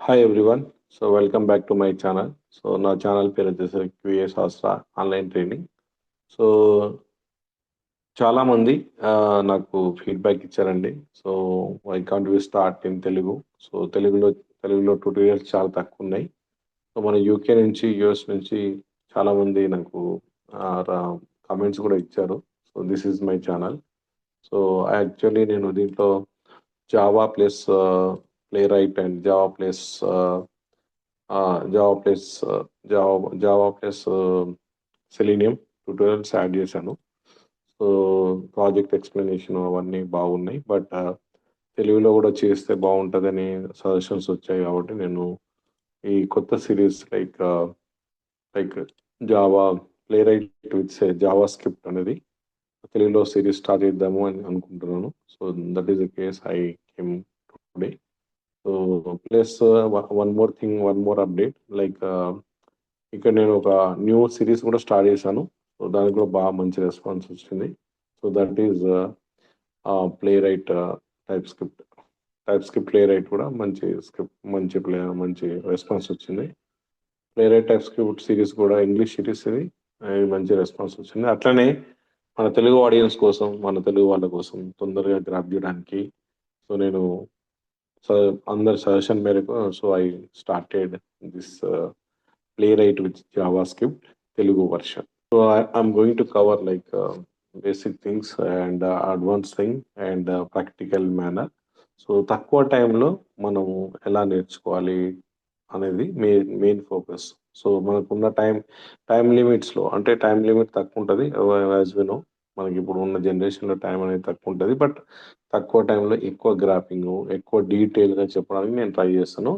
Hi everyone. So welcome back to my channel. So నా channel పేరు వచ్చేసి QA శాస్త్ర ఆన్లైన్ ట్రైనింగ్. సో చాలామంది నాకు ఫీడ్బ్యాక్ ఇచ్చారండి. So I can't we start in Telugu. So తెలుగులో ట్యూటోరియల్స్ చాలా తక్కువ ఉన్నాయి. సో మన యూకే నుంచి యూఎస్ నుంచి చాలామంది నాకు కామెంట్స్ కూడా ఇచ్చారు. So this is my channel. So actually నేను దీంట్లో Java plus play right and Java plus Java plus selenium tutorials add చేశాను. సో ప్రాజెక్ట్ ఎక్స్ప్లెనేషన్ అవన్నీ బాగున్నాయి. బట్ తెలుగులో కూడా చేస్తే బాగుంటుందని సజెషన్స్ వచ్చాయి కాబట్టి నేను ఈ కొత్త series like Java play right with Java script అనేది తెలుగులో సిరీస్ స్టార్ట్ చేద్దాము అని అనుకుంటున్నాను. So that is the case I came today. So plus one more update ఇక్కడ నేను ఒక న్యూ సిరీస్ కూడా స్టార్ట్ చేశాను. సో దానికి కూడా బాగా మంచి రెస్పాన్స్ వచ్చింది. So that is play right type script play right కూడా మంచి స్క్రిప్ట్ మంచి రెస్పాన్స్ వచ్చింది. Play right type script series కూడా ఇంగ్లీష్ సిరీస్ ఇది మంచి రెస్పాన్స్ వచ్చింది. అట్లనే మన తెలుగు ఆడియన్స్ కోసం, మన తెలుగు వాళ్ళ కోసం తొందరగా గ్రాప్ చేయడానికి సో నేను అందరి సజెషన్ మేరకు so I started this play right with Java script Telugu version. So I'm going to cover basic things and advance thing and practical manner. So తక్కువ టైంలో మనము ఎలా నేర్చుకోవాలి అనేది మెయిన్ ఫోకస్. సో మనకున్న టైం లిమిట్స్లో అంటే టైం లిమిట్ తక్కువ ఉంటుంది యాజ్ వి నో. మనకి ఇప్పుడు ఉన్న జనరేషన్లో టైం అనేది తక్కువ ఉంటుంది. బట్ తక్కువ టైంలో ఎక్కువ గ్రాఫింగ్ ఎక్కువ డీటెయిల్గా చెప్పడానికి నేను ట్రై చేస్తాను.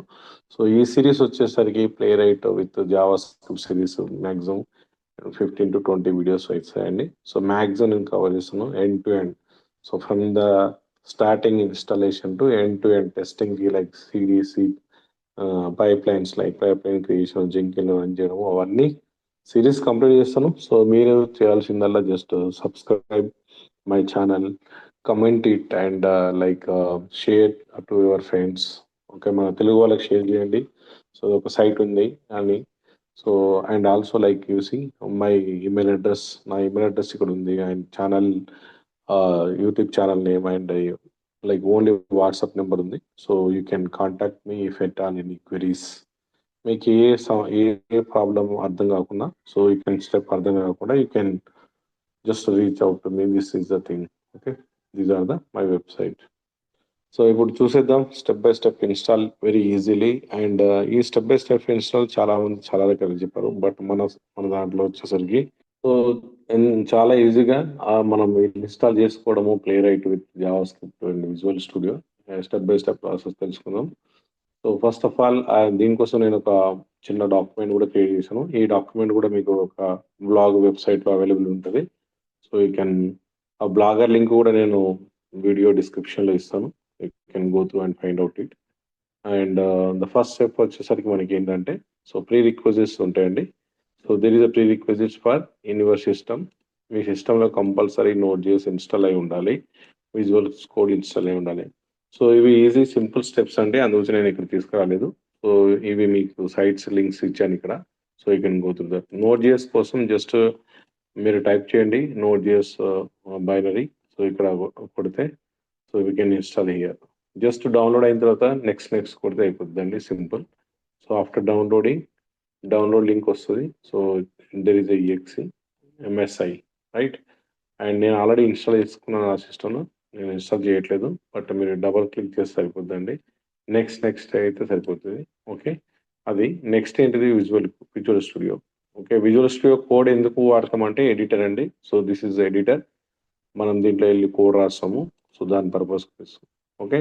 సో ఈ సిరీస్ వచ్చేసరికి Playwright with JavaScript series maximum 15 to 20 videos వస్తాయండి. సో మ్యాక్సిమం నేను కవర్ చేస్తాను end to end. So from the starting installation to end టెస్టింగ్కి like CDC pipeline creation Jenkins run చేయడం అవన్నీ series complete చేస్తాను. So మీరు చేయాల్సిందల్లా just subscribe my channel, comment it and share to your friends. Okay, మన తెలుగు వాళ్ళకి share చేయండి. So ఒక సైట్ ఉంది అని. So and also using my email address, నా ఈమెయిల్ అడ్రస్ ఇక్కడ ఉంది and channel YouTube channel name and only WhatsApp number ఉంది. So you can contact me if at all any queries. మీకు ఏ ప్రాబ్లం అర్థం కాకుండా సో యూ కెన్ స్టెప్ అర్థం కాకుండా you can just reach out to me. This is the thing. Okay, these are my website. So ఇప్పుడు చూసేద్దాం step by step install very easily. And ఈ step by step install చాలా మంది చాలా దగ్గర చెప్పారు. బట్ మన దాంట్లో వచ్చేసరికి సో చాలా ఈజీగా మనం ఇన్స్టాల్ చేసుకోవడము play right with Java script and visual studio step by step process తెలుసుకుందాం. సో ఫస్ట్ ఆఫ్ ఆల్ దీనికోసం నేను ఒక చిన్న డాక్యుమెంట్ కూడా క్రియేట్ చేశాను. ఈ డాక్యుమెంట్ కూడా మీకు ఒక బ్లాగ్ వెబ్సైట్లో అవైలబుల్ ఉంటుంది. సో యూ కెన్ ఆ బ్లాగర్ లింక్ కూడా నేను వీడియో డిస్క్రిప్షన్లో ఇస్తాను. You can go through and find out it. And the first step వచ్చేసరికి మనకి ఏంటంటే సో ప్రీ రిక్వెజిట్స్ ఉంటాయండి. So there is a prerequisites for in your system. మీ సిస్టంలో కంపల్సరీ Node.js ఇన్స్టాల్ అయి ఉండాలి, విజువల్ కోడ్ ఇన్స్టాల్ అయి ఉండాలి. సో ఇవి ఈజీ సింపుల్ స్టెప్స్ అండి, అందుకు నేను ఇక్కడ తీసుకురాలేదు. సో ఇవి మీకు సైట్స్ లింక్స్ ఇచ్చాను ఇక్కడ. So you can go through that. Node.js కోసం జస్ట్ మీరు టైప్ చేయండి Node.js బైనరీ. సో ఇక్కడ కొడితే so we can install here. Just download అయిన తర్వాత నెక్స్ట్ కొడితే అయిపోతుందండి, simple. So after download link వస్తుంది. So there is exe MSI right. And నేను ఆల్రెడీ ఇన్స్టాల్ చేసుకున్నాను ఆ సిస్టమ్లో, నేను ఇన్స్టాల్ చేయట్లేదు. బట్ మీరు డబల్ క్లిక్ చేస్తే సరిపోతుందండి. నెక్స్ట్ అయితే సరిపోతుంది. ఓకే, అది నెక్స్ట్ ఏంటిది visual studio. Okay, visual studio code ఎందుకు వాడతామంటే ఎడిటర్ అండి. So this is editor. మనం దీంట్లో వెళ్ళి కోడ్ రాస్తాము. సో దాని purpose. Okay,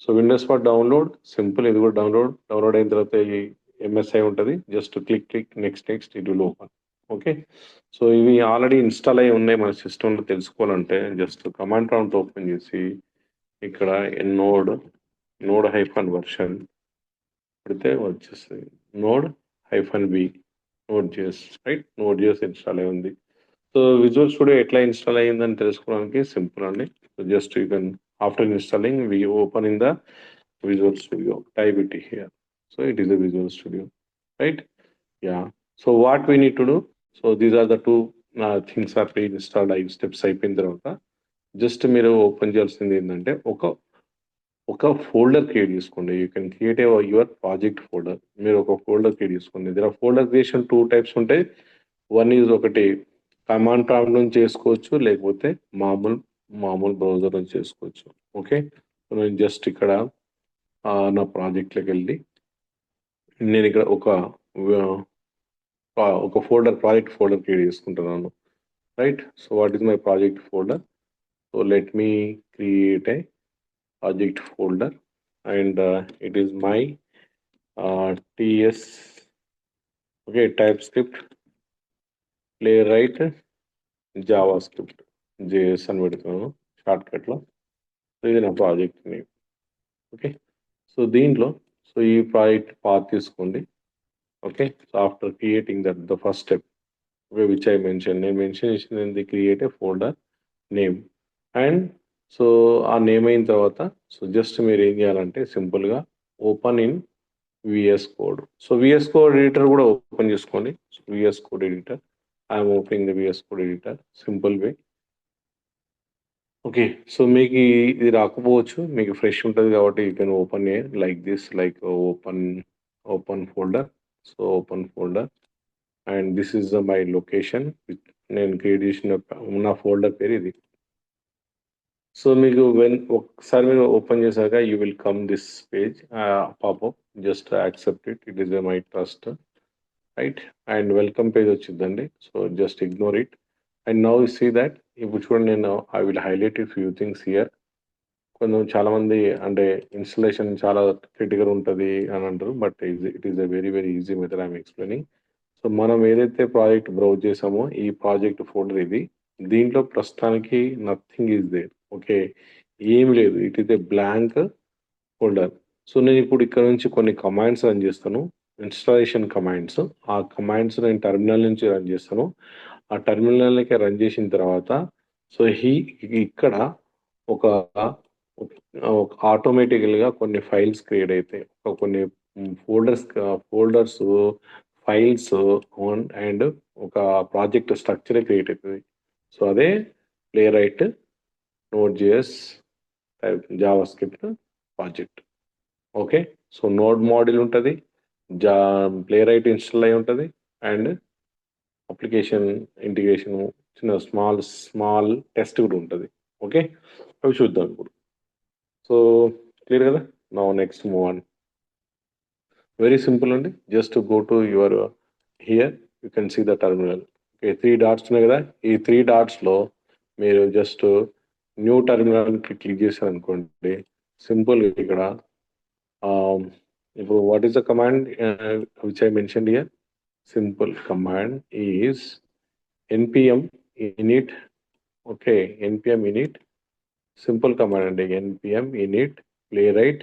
so Windows for download simple. ఇది కూడా డౌన్లోడ్ అయిన తర్వాత ఈ ఎంఎస్ఐ ఉంటుంది. Just click next it will open. Okay, so ఇవి ఆల్రెడీ ఇన్స్టాల్ అయి ఉన్నాయి మన సిస్టంలో. తెలుసుకోవాలంటే జస్ట్ కమాండ్ ప్రాంప్ట్ ఓపెన్ చేసి ఇక్కడ నోడ్ హైఫన్ వర్షన్ పెడితే వచ్చేస్తుంది Node-v Node.js right. Node.js install అయి ఉంది. సో విజువల్ స్టూడియో ఎట్లా ఇన్స్టాల్ అయ్యిందని తెలుసుకోవడానికి సింపుల్ అండి. So just you can after installing we open in the Visual Studio, type it here. So it is a Visual Studio, right? Yeah. So what we need to do, so these are the two things are pre-installed steps అయిపోయిన తర్వాత just మీరు open చేయాల్సింది ఏంటంటే ఒక folder create చేసుకోండి. You can create your project folder. మీరు ఒక folder create చేసుకోండి. దగ్గర ఫోల్డర్ క్రియేషన్ టూ టైప్స్ ఉంటాయి. వన్ ఈజ్ ఒకటి కమాండ్ ప్రాంప్ట్ నుంచి చేసుకోవచ్చు, లేకపోతే మామూలు బ్రౌజర్ నుంచి చేసుకోవచ్చు. ఓకే, నేను జస్ట్ ఇక్కడ నా ప్రాజెక్ట్లోకి వెళ్ళి నేను ఇక్కడ ఒక ప్రాజెక్ట్ ఫోల్డర్ క్రియేట్ చేసుకుంటున్నాను, right? So what is my project folder? So let me create a project folder, and it is my ts, okay, TypeScript playwright JavaScript JS అని పెడుతున్నాను షార్ట్కట్లో. ఇది నా ప్రాజెక్ట్ నేమ్. ఓకే, సో దీంట్లో so ఈ project path తీసుకోండి. Okay, so after creating that the first step which I నేను mention చేసింది create a folder name. And so ఆ నేమ్ అయిన తర్వాత సో జస్ట్ మీరు ఏం చేయాలంటే సింపుల్గా open in VS Code. So VS Code editor కూడా ఓపెన్ చేసుకోండి. So VS Code editor, I'm opening the VS Code editor, simple way. Okay, so మీకు ఇది రాకపోవచ్చు, మీకు ఫ్రెష్ ఉంటుంది కాబట్టి you can open A like this, like open folder. So open folder and this is my location. నేను create చేసిన నా folder పేరు ఇది. సో మీకు ఒకసారి మీరు ఓపెన్ చేశాక you will come this page popup, just accept it, it is my trust, right? And welcome page వచ్చిందండి. So just ignore it. And now you see that ఇప్పుడు చూడండి, నేను I will highlight few things here. చాలామంది అంటే installation చాలా critical ఉంటుంది అని అంటారు, but it is a very very easy method I'm explaining. So మనం ఏదైతే ప్రాజెక్ట్ బ్రౌజ్ చేసామో ఈ ప్రాజెక్ట్ ఫోల్డర్ ఇది. దీంట్లో ప్రస్తుతానికి నథింగ్ ఈజ్ దేర్. ఓకే, ఏమి లేదు, it is a blank folder. So నేను ఇప్పుడు ఇక్కడ నుంచి కొన్ని కమాండ్స్ రన్ చేస్తాను, ఇన్స్టాలేషన్ కమాండ్స్. ఆ కమాండ్స్ నేను టెర్మినల్ నుంచి రన్ చేస్తాను. ఆ టెర్మినల్కి రన్ చేసిన తర్వాత సో ఇక్కడ ఒక ఆటోమేటికల్గా కొన్ని ఫైల్స్ క్రియేట్ అవుతాయి, కొన్ని ఫోల్డర్స్ ఫైల్స్ అండ్ ఒక ప్రాజెక్ట్ స్ట్రక్చరే క్రియేట్ అవుతుంది. సో అదే ప్లేరైట్ Node.js JavaScript project. Okay, so node module ఉంటుంది, ప్లేరైట్ ఇన్స్టాల్ అయి ఉంటుంది, అండ్ అప్లికేషన్ ఇంటిగ్రేషన్ చిన్న స్మాల్ టెస్ట్ కూడా ఉంటుంది. ఓకే, అవి చూద్దాం ఇప్పుడు. సో క్లియర్ కదా? నా next move on. Very simple అండి, just go to your here you can see the terminal. Okay, 3 dots ఉన్నాయి కదా, ఈ 3 డాట్స్లో మీరు జస్ట్ న్యూ టర్మినల్ క్లిక్ చేశారు అనుకోండి, సింపుల్ ఇక్కడ ఇప్పుడు what is the command which I mention here? Simple command is npm init. Okay, npm init simple command అండి. npm init playwright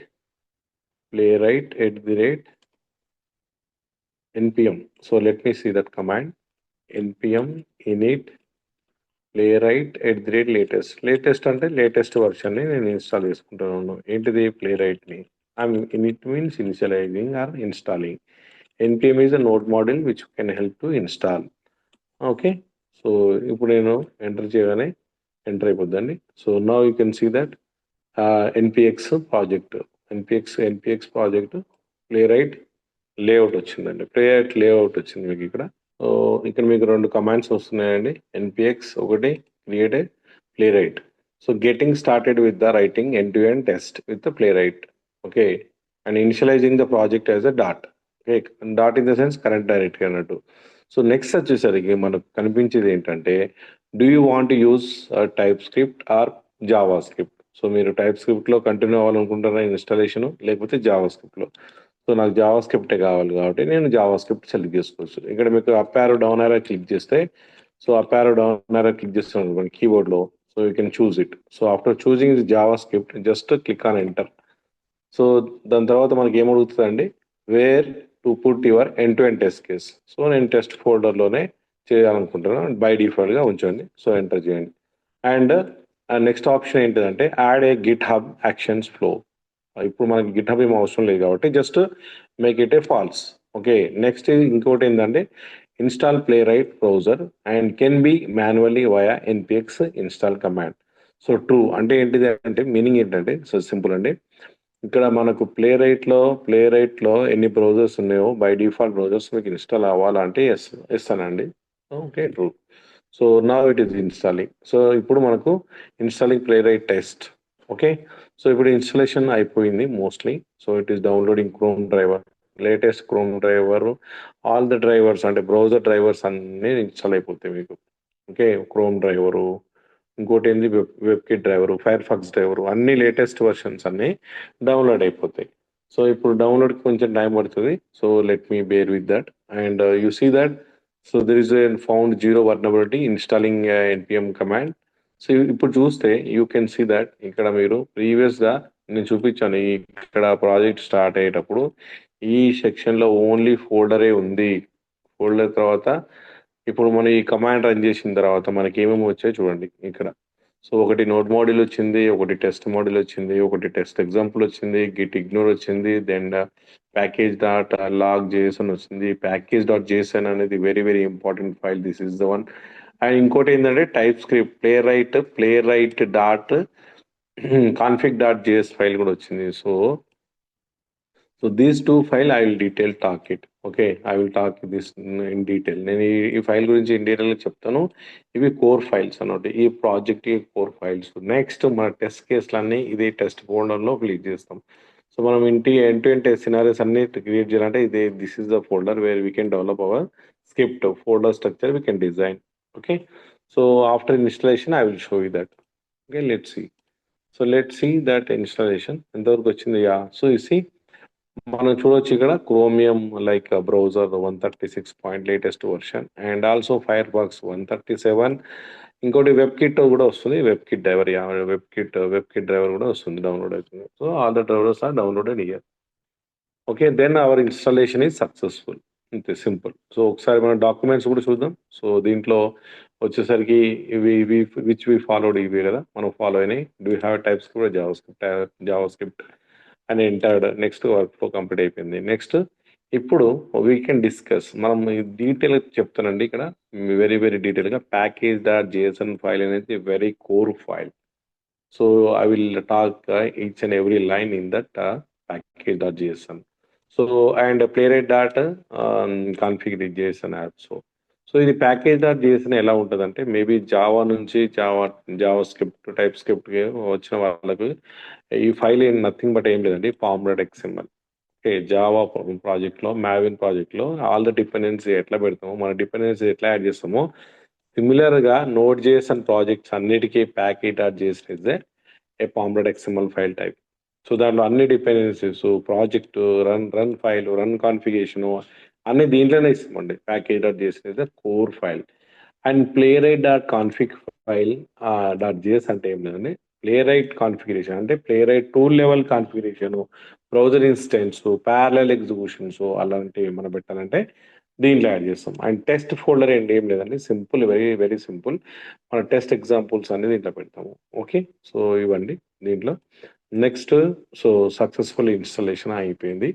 @npm. So let me see that command. npm init latest అంటే latest వర్షన్ని నేను install చేసుకుంటున్నాను. ఏంటిది? ప్లేరైట్ని. It means initializing or installing. npm is a node module which can help to install. Okay, so ఇప్పుడు నేను enter చేయగానే enter అయిపోద్దండి. So now you can see that npx project Playwright layout వచ్చిందండి. ప్లేరైట్ లేఅవుట్ వచ్చింది మీకు ఇక్కడ. So ఇక్కడ మీకు 2 కమాండ్స్ వస్తున్నాయండి. npx ఒకటి create a Playwright. So getting started with the writing end-to-end test with the Playwright. Okay, and initialising the project as a dot. Okay, dot in the sense current directory అన్నట్టు. So next వచ్చేసరికి మనకు కనిపించేది ఏంటంటే, do you want use TypeScript or JavaScript? So మీరు TypeScriptలో continue అవ్వాలనుకుంటారా installation, లేకపోతే JavaScriptలో? So నాకు జావాస్క్రిప్టే కావాలి కాబట్టి నేను జావాస్క్రిప్ట్ సెలెక్ట్ చేసుకోవచ్చు. ఇక్కడ మీకు up arrow down arrow click చేస్తే, so up arrow down arrow click చేస్తున్నాను అనుకోండి కీబోర్డ్లో, so you can choose it. So after choosing JavaScript just click on enter. So దాని తర్వాత మనకి ఏమడుగుతుందండి? Where to put your end-to-end test case. So నేను test ఫోల్డర్లోనే చేయాలనుకుంటున్నాను, బై డిఫాల్ట్గా ఉంచండి. సో ఎంటర్ చేయండి. అండ్ నెక్స్ట్ ఆప్షన్ ఏంటిదంటే add a GitHub actions flow. ఇప్పుడు మనకి గిట్ హబ్ ఏం అవసరం లేదు కాబట్టి just make it A falls. Okay, next ఇంకోటి ఏంటంటే install play right browser and can be manually via NPX install command. So true అంటే ఏంటిది అంటే మీనింగ్ ఏంటంటే సో సింపుల్ అండి. ఇక్కడ మనకు ప్లే రైట్లో ఎన్ని బ్రౌజర్స్ ఉన్నాయో బై డిఫాల్ట్ బ్రౌజర్స్ మీకు ఇన్స్టాల్ అవ్వాలంటే ఎస్ ఎస్ అనండి. Okay true. సో నా ఇట్ ఈస్ ఇన్స్టాలింగ్. సో ఇప్పుడు మనకు installing play right test. Okay, so ఇప్పుడు ఇన్స్టాలేషన్ అయిపోయింది mostly. So it is downloading chrome driver, latest chrome driver, all the drivers అంటే browser drivers అన్నీ install అయిపోతాయి మీకు. ఓకే, క్రోమ్ డ్రైవరు, ఇంకోటి ఏంది వెబ్కిట్ డ్రైవరు, ఫైర్ ఫాక్స్ డ్రైవరు, అన్ని లేటెస్ట్ వర్షన్స్ అన్ని డౌన్లోడ్ అయిపోతాయి. సో ఇప్పుడు డౌన్లోడ్కి కొంచెం టైం పడుతుంది. So let me bear with that and you see that. So there is found zero vulnerability installing NPM command. So ఇప్పుడు చూస్తే యూ కెన్ సీ దట్ ఇక్కడ మీరు ప్రీవియస్గా నేను చూపించాను ఇక్కడ ప్రాజెక్ట్ స్టార్ట్ అయ్యేటప్పుడు ఈ సెక్షన్లో ఓన్లీ ఫోల్డరే ఉంది. ఫోల్డర్ తర్వాత ఇప్పుడు మనం ఈ కమాండ్ రన్ చేసిన తర్వాత మనకి ఏమేమి వచ్చాయో చూడండి ఇక్కడ. సో ఒకటి నోడ్ మోడ్యూల్ వచ్చింది, ఒకటి టెస్ట్ మోడ్యూల్ వచ్చింది, ఒకటి టెస్ట్ ఎగ్జాంపుల్ వచ్చింది, గిట్ ఇగ్నోర్ వచ్చింది, then package dot lock JSON వచ్చింది. ప్యాకేజ్ డాట్ జేఎస్ఎన్ అనేది very very important file, this is the one. And ఇంకోటి ఏంటంటే TypeScript Playwright dot config dot JS file కూడా వచ్చింది. So these two file I will detail talk it. Okay, I will talk this in detail. నేను ఈ file గురించి in డీటెయిల్గా చెప్తాను. ఇవి కోర్ ఫైల్స్ అన్నమాట, ఈ ప్రాజెక్ట్ కోర్ ఫైల్స్. నెక్స్ట్ మన టెస్ట్ కేసులన్నీ ఇదే టెస్ట్ ఫోల్డర్లో క్లిక్ చేస్తాం. సో మనం ఎండ్ టు ఎండ్ సినారీస్ అన్ని క్రియేట్ చేయాలంటే this is the folder where we can develop our script folder structure we can design. Okay, so after installation I will show you that. Okay, let's see that installation ఎంతవరకు వచ్చింది. Yeah, so you see మనం చూడొచ్చు ఇక్కడ Chromium like browser 136 point latest version and also Firefox 137. ఇంకోటి WebKit కూడా వస్తుంది, WebKit driver. WebKit driver కూడా వస్తుంది, డౌన్లోడ్ అవుతుంది. So all the drivers are downloaded here. Okay, then our installation is successful. ఇంతే simple. So ఒకసారి మన documents కూడా చూద్దాం. సో దీంట్లో వచ్చేసరికి ఇవి విచ్ వి ఫాలోడ్ ఇవి కదా మనం ఫాలో అయినాయి. డూ హ్యావ్ టైప్స్ కూడా జావా స్క్రిప్ట్ అని entered. Next work flow complete అయిపోయింది. నెక్స్ట్ ఇప్పుడు వీ కెన్ డిస్కస్. మనం డీటెయిల్ చెప్తానండి ఇక్కడ వెరీ వెరీ డీటెయిల్గా. ప్యాకేజ్ డాట్ జేఎస్ఎన్ ఫైల్ అనేది very core file. So I will talk each and every line in that package dot json. So and playwright dot config json app. So ఇది package dot JSN ఎలా ఉంటుందంటే maybe Java నుంచి Java script type script వచ్చిన వాళ్ళకు ఈ file nothing but ఏం లేదండి, formula XML. Okay, Java ప్రాజెక్ట్లో మావిన్ ప్రాజెక్ట్లో ఆల్ ద డిపెండెన్సీ ఎట్లా పెడతామో మన డిపెండెన్సీ ఎట్లా యాడ్ చేస్తామో సిమిలర్గా నోడ్ జేఎస్ఎన్ ప్రాజెక్ట్స్ అన్నిటికీ package dot JSN is a formula XML file type. So దాంట్లో అన్ని dependencies project run file run configuration అన్ని దీంట్లోనే ఇస్తామండి. Package dot JSN core file and play right dot config file dot JS అంటే ఏం లేదండి, play right configuration అంటే play right tool level configuration, browser instance, parallel executions అలాంటివి మనం పెట్టాలంటే దీంట్లో యాడ్ చేస్తాం. అండ్ టెస్ట్ ఫోల్డర్ ఏంటి ఏం లేదండి, సింపుల్, వెరీ వెరీ సింపుల్. మన టెస్ట్ ఎగ్జాంపుల్స్ అనేది దీంట్లో పెడతాము. ఓకే, సో ఇవ్వండి దీంట్లో. నెక్స్ట్ సో సక్సెస్ఫుల్ ఇన్స్టాలేషన్ అయిపోయింది.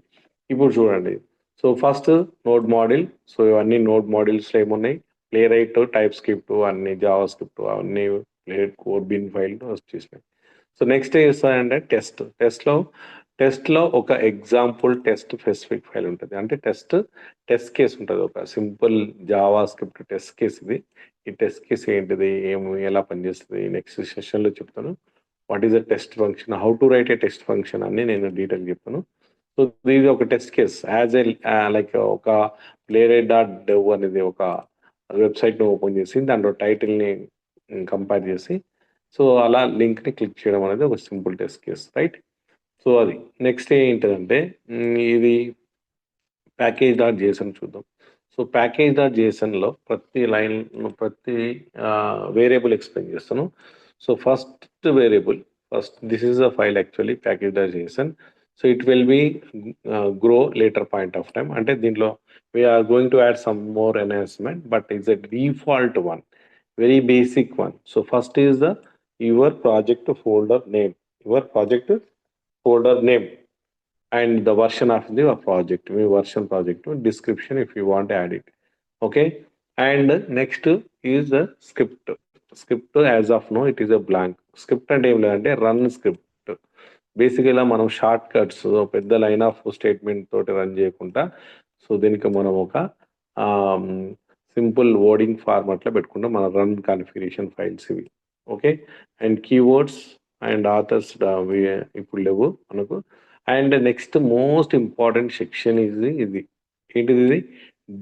ఇప్పుడు చూడండి. So first node model. So ఇవన్నీ నోడ్ మోడల్స్లో ఏమున్నాయి, ప్లే రైట్, టైప్ స్క్రిప్ట్, అన్ని జావా స్క్రిప్ట్ అన్ని ప్లే కోర్ బిన్ ఫైల్ వచ్చేసినాయి. సో నెక్స్ట్ చేస్తానంటే టెస్ట్లో ఒక ఎగ్జాంపుల్ టెస్ట్ స్పెసిఫిక్ ఫైల్ ఉంటుంది. అంటే టెస్ట్ కేస్ ఉంటుంది, ఒక simple Java script test case ఇది. ఈ టెస్ట్ కేస్ ఏంటిది, ఎలా పనిచేస్తుంది నెక్స్ట్ సెషన్లో చెప్తాను. What is the test function, how to right A test function అని నేను డీటెయిల్ చెప్తాను. సో ఇది ఒక test case as a like ఒక ప్లేరైట్ డాట్ డెవ్ అనేది ఒక వెబ్సైట్ని ఓపెన్ చేసి దాంట్లో టైటిల్ని కంపేర్ చేసి సో అలా లింక్ని క్లిక్ చేయడం అనేది ఒక simple test case, right. So అది నెక్స్ట్ ఏంటంటే ఇది ప్యాకేజ్ డాట్ జేసన్ చూద్దాం. సో ప్యాకేజ్ డాట్ జేసన్లో ప్రతి లైన్ ప్రతి వేరియబుల్ ఎక్స్ప్లెయిన్ చేస్తాను. So first variable, this is the file actually package dot JSON. So it will be grow later point of time. అంటే దీంట్లో we're going to add some more enhancement but it's a default one, very basic one. So first is the your project folder name. and the version of the project, me version project description if you want to add it. Okay, and next is the script as of now it is a blank script అంటే ఏం లేదంటే run script. బేసిక్గా మనం shortcuts పెద్ద line of statement తోటి run చేయకుండా so దీనికి మనం ఒక సింపుల్ వర్డింగ్ ఫార్మాట్లో పెట్టుకుంటాం మన రన్ కాన్ఫిగరేషన్ ఫైల్స్ ఇవి. Okay, and keywords and authors ఇప్పుడు లేవు మనకు. And next most important section ఇది ఏంటిది, ఇది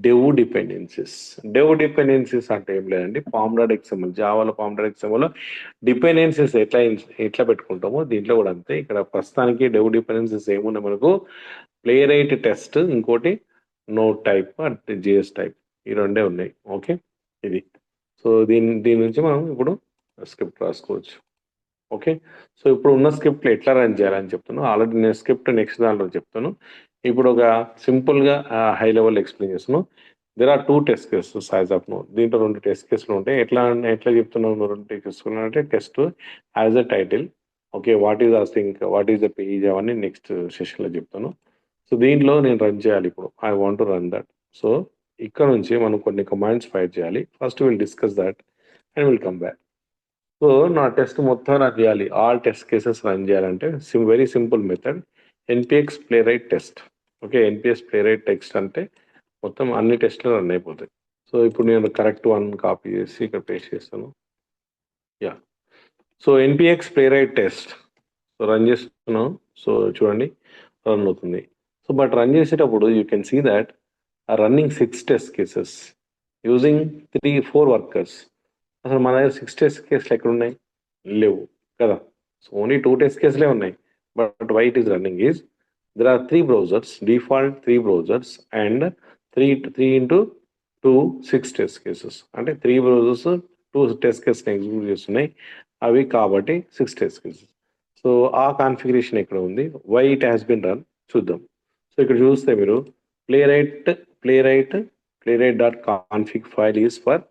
డెవ్ డిపెండెన్సీస్ అంటే ఏం లేదండి, పామ్ డాట్ ఎక్స్ఎంఎల్, జావాలో పామ్ డాట్ ఎక్స్ఎంఎల్ డిపెండెన్సీస్ ఎట్లా పెట్టుకుంటామో దీంట్లో కూడా అంతే. ఇక్కడ ప్రస్తుతానికి డెవ్ డిపెండెన్సీస్ ఏమున్నాయి మనకు, ప్లే రైట్ టెస్ట్, ఇంకోటి నోట్ టైప్ అంటే జిఎస్ టైప్, ఈ రెండే ఉన్నాయి. ఓకే, ఇది సో దీని నుంచి మనం ఇప్పుడు స్క్రిప్ట్ రాసుకోవచ్చు. ఓకే, సో ఇప్పుడు ఉన్న స్క్రిప్ట్లు ఎట్లా రన్ చేయాలని చెప్తాను. ఆల్రెడీ నేను స్క్రిప్ట్ నెక్స్ట్ దాంట్లో చెప్తాను. ఇప్పుడు ఒక సింపుల్గా హై లెవెల్ ఎక్స్ప్లెయిన్ చేస్తాను. There are 2 test cases as of now. దీంట్లో 2 టెస్ట్ కేసులు ఉంటాయి. ఎట్లా చెప్తున్నాను 2 టెస్ట్ కేసులు అంటే, test as a title, okay, what is think, what is the page, అవన్నీ నెక్స్ట్ సెషన్లో చెప్తాను. సో దీంట్లో నేను రన్ చేయాలి ఇప్పుడు, I want to run that. So ఇక్కడ నుంచి మనం కొన్ని కమాండ్స్ ఫైర్ చేయాలి. First will discuss that and will come back. So నా టెస్ట్ మొత్తం రన్ చేయాలి, ఆల్ టెస్ట్ కేసెస్ రన్ చేయాలంటే very simple method, NPX Playwright test. Okay, NPS play right text అంటే మొత్తం అన్ని టెస్ట్లు రన్ అయిపోతాయి. సో ఇప్పుడు నేను కరెక్ట్ వన్ కాపీ చేసి ఇక్కడ పేస్ట్ చేస్తాను. Yeah, so NPX Playwright test so run చేస్తున్నాం. సో చూడండి రన్ అవుతుంది. సో బట్ రన్ చేసేటప్పుడు you can see that running 6 test cases using 3-4 workers. అసలు మన దగ్గర 6 టెస్ట్ కేసులు ఎక్కడ ఉన్నాయి, లేవు కదా. సో ఓన్లీ 2 టెస్ట్ కేసులే ఉన్నాయి. But why it is running is there are 3 browsers, default 3 browsers and 3 into 2 6 test cases, అంటే 3 బ్రౌజర్స్ 2 టెస్ట్ కేసెస్ ఎగ్జిక్యూట్ చేస్తున్నాయి అవి, కాబట్టి 6 టెస్ట్ కేసెస్. సో ఆ కాన్ఫిగరేషన్ ఎక్కడ ఉంది, why it has been run చూద్దాం. సో ఇక్కడ చూస్తే మీరు Playwright dot config file is for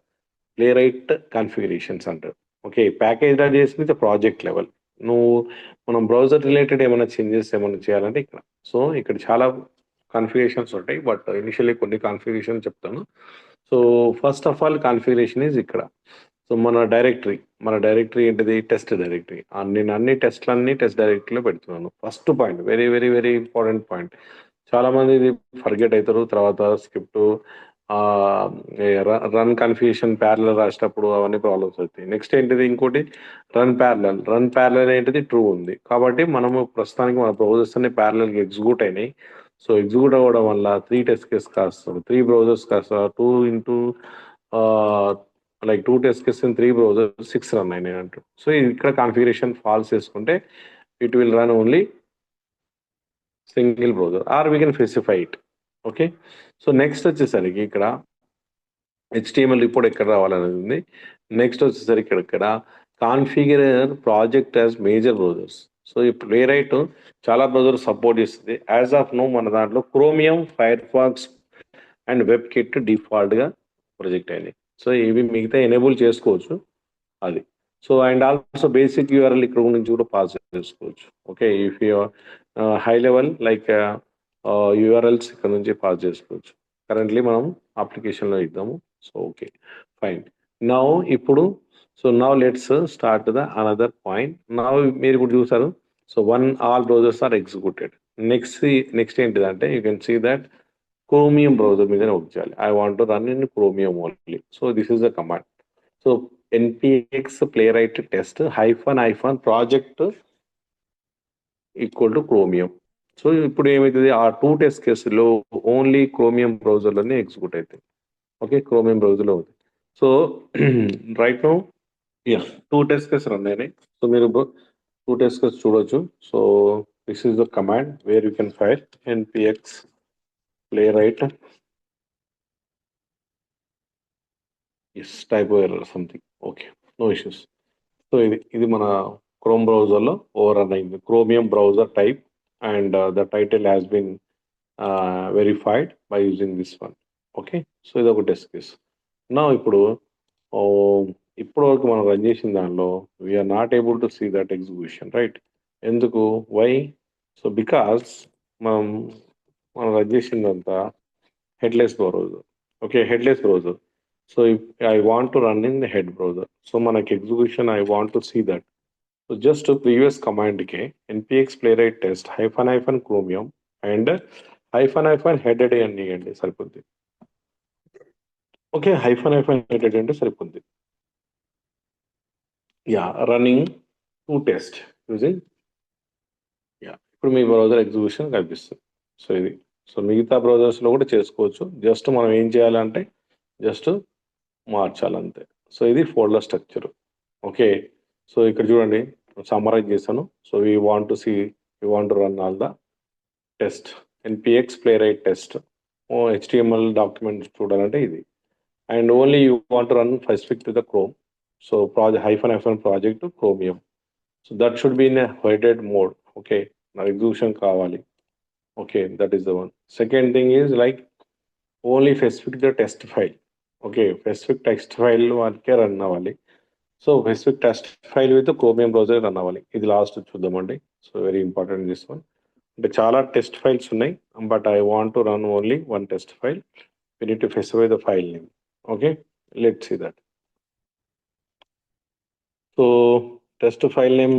Playwright configurations అంటారు. ఓకే, ప్యాకేజ్ డాట్ చేసింది ప్రాజెక్ట్ లెవెల్. నువ్వు మనం బ్రౌజర్ రిలేటెడ్ ఏమైనా చేంజెస్ ఏమైనా చేయాలంటే ఇక్కడ. సో ఇక్కడ చాలా కాన్ఫిగరేషన్స్ ఉంటాయి, బట్ ఇనిషియల్లీ కొన్ని కాన్ఫిగరేషన్ చెప్తాను. So first of all configuration is ఇక్కడ. సో మన డైరెక్టరీ ఏంటిది, టెస్ట్ డైరెక్టరీ. నేను అన్ని టెస్ట్ డైరెక్టరీలో పెడుతున్నాను. First point, very very very important point. చాలా మంది ఇది ఫర్గెట్ అవుతారు. తర్వాత స్క్రిప్ట్ రన్ కన్ఫ్యూషన్ ప్యారలల్ రాసేటప్పుడు అవన్నీ ప్రాబ్లమ్స్ అవుతాయి. నెక్స్ట్ ఏంటిది, ఇంకోటి రన్ ప్యారలల్ ఏంటిది, ట్రూ ఉంది. కాబట్టి మనము ప్రస్తుతానికి మన బ్రౌజర్స్ అన్ని ప్యారలల్గా ఎగ్జిక్యూట్ అయినాయి. సో ఎగ్జిక్యూట్ అవ్వడం వల్ల 3 టెస్ట్ కేస్ కాస్తారు, 3 బ్రౌజర్స్ కాస్తారు, 2 into 2 test case in 3 browsers 6 run అయినాయి అంటూ. సో ఇక్కడ కాన్ఫిగరేషన్ ఫాల్స్ చేసుకుంటే it will run only single browser or we can specify it. Okay, so next వచ్చేసరికి ఇక్కడ HTML రిపోర్ట్ ఎక్కడ రావాలనేది ఉంది. నెక్స్ట్ వచ్చేసరికి ఇక్కడ configure project as major browsers. So ఈ ప్లే రైట్ చాలా బ్రౌజర్ సపోర్ట్ చేస్తుంది. యాజ్ ఆఫ్ నో మన దాంట్లో chromium, fire pox and web kit డిఫాల్ట్గా ప్రొజెక్ట్ అయినాయి. సో ఇవి మిగతా ఎనేబుల్ చేసుకోవచ్చు అది. So and also basic URL ఇక్కడ నుంచి కూడా పాస్ చేసుకోవచ్చు. Okay, if you high level like URLs ఇక్కడ నుంచి పాస్ చేసుకోవచ్చు. కరెంట్లీ మనం అప్లికేషన్లో ఇద్దాము. So okay, fine. నౌ ఇప్పుడు so now let's start the another point. Now మీరు ఇప్పుడు చూసారు. So all browsers are executed. Next ఏంటిదంటే you can see that Chromium browser మీద వర్క్ చేయాలి. I want to run in Chromium only. So this is the command. So npx playwright test --- project equal to Chromium. So ఇప్పుడు ఏమవుతుంది, ఆ 2 test కేసులో only Chromium బ్రౌజర్లోనే execute అవుతాయి. Okay, Chromium బ్రౌజర్లో అవుతుంది. So right now yeah 2 test case run అయినాయి. So మీరు 2 టెస్ట్ కేసు చూడొచ్చు. So this is the command where you can fire npx playwright. Type error something. Okay, no issues. So ఇది మన Chrome బ్రౌజర్లో over అయింది. Chromium browser type and the title has been verified by using this one. Okay, so ఇది ఒక test case. నా ఇప్పుడు వరకు మనం రన్ చేసిన దానిలో we're not able to see that execution, right? ఎందుకు, వై? సో బికాస్ మనం మనం రన్ చేసిందంతా headless browser. Okay, headless browser. So I want to run in the head browser. So మనకి execution I want to see that. So just previous కమాండ్కి NPX Playwright test hyphen hyphen Chromium and hyphen hyphen headed అని ఇవ్వండి సరిపోద్ది. Okay, hyphen hyphen headed అంటే సరిపోద్ది. Yeah, running to test using. Yeah, ఇప్పుడు మీ browser execution కనిపిస్తుంది. So ఇది. సో మిగతా బ్రౌజర్స్లో కూడా చేసుకోవచ్చు. జస్ట్ మనం ఏం చేయాలంటే జస్ట్ మార్చాలంతే. సో ఇది ఫోల్డర్ స్ట్రక్చర్. ఓకే, సో ఇక్కడ చూడండి సమ్మరైజ్ చేశాను. So we want to see, we want to run all the test NPX Playwright test. HTML document చూడాలంటే ఇది. And only you want run specific to the Chrome. So project hyphen hyphen project Chromium. So that should be in a హైడెడ్ mode. Okay, నా execution కావాలి. Okay, that is the one. Second thing is like only specific the test file. Okay, specific text file వరకే run అవ్వాలి. So specific test file with chromium browser run అవ్వాలి. ఇది last చూద్దామండి. So very important this one. అంటే చాలా test files ఉన్నాయి, but I want to run only one test file. We need to specify the file name. Okay, let's see that. So test file name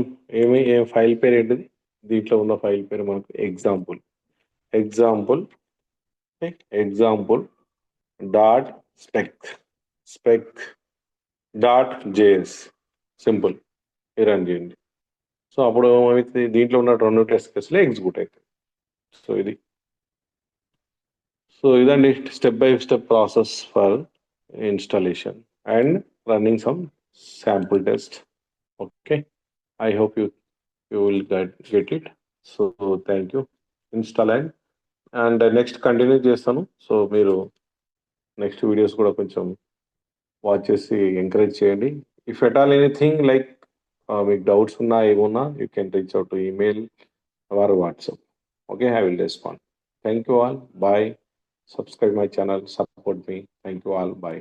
ఏం file పేరు ఏంటిది? దీంట్లో ఉన్న file పేరు మనకు example. Example dot spec dot JS. Simple. Run చేయండి. So అప్పుడు ఏమైతే దీంట్లో ఉన్న 2 టెస్ట్ కేసులు ఎగ్జిక్యూట్ అవుతాయి. సో ఇది. సో ఇదండి step by step process for installation and running some sample test. Okay, I hope you will get it. So thank you. Install and next continue చేస్తాను. సో మీరు నెక్స్ట్ వీడియోస్ కూడా కొంచెం watch చేసి encourage చేయండి. If at all anything like మీకు doubts ఉన్నా ఏమున్నా you can reach out to email or WhatsApp. Okay, I will respond. Thank you all. Bye. Subscribe my channel, support me. Thank you all. Bye.